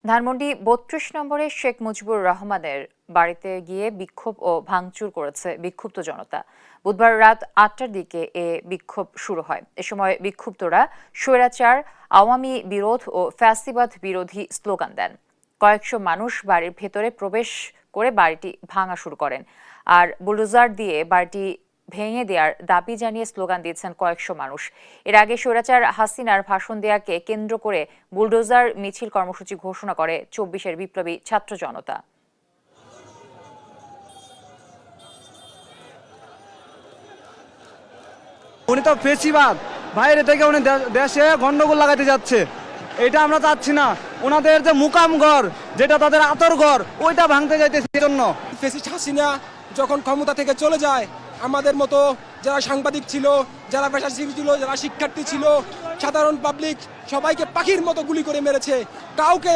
ধানমন্ডি ৩২ নম্বরে শেখ মুজিবুর রহমানের বাড়িতে গিয়ে বিক্ষোভ ও ভাঙচুর করেছে বিক্ষুব্ধ জনতা। বুধবার রাত ৮টার দিকে এ বিক্ষোভ শুরু হয়। এ সময় বিক্ষুব্ধরা স্বৈরাচার, আওয়ামী বিরোধ ও ফ্যাসিবাদ বিরোধী স্লোগান দেন। কয়েকশো মানুষ বাড়ির ভেতরে প্রবেশ করে বাড়িটি ভাঙা শুরু করেন। আর বুলডোজার দিয়ে বাড়িটি ভেঙে দেওয়ার দাবি জানিয়ে স্লোগান দিয়েছেন কয়েকশো মানুষ। এর আগে স্বৈরাচার হাসিনার ভাষণ দেওয়াকে কেন্দ্র করে বুলডোজার মিছিল কর্মসূচি ঘোষণা করে ২৪-এর বিপ্লবী ছাত্র জনতা। উনি তো ফেসিবাদ, বাইরে থেকে উনি দেশে গন্ডগোল লাগাতে যাচ্ছে। এটা আমরা চাচ্ছি না। ওনাদের যে মুকাম ঘর, যেটা তাদের আতর ঘর, ওইটা ভাঙতে যাইতেছে। জন্য ফেসিস্ট হাসিনা যখন ক্ষমতা থেকে চলে যায়, আমাদের মতো যারা সাংবাদিক ছিল, যারা পেশাজীবী ছিল, যারা শিক্ষার্থী ছিল, সাধারণ পাবলিক সবাইকে পাখির মতো গুলি করে মেরেছে। কাউকে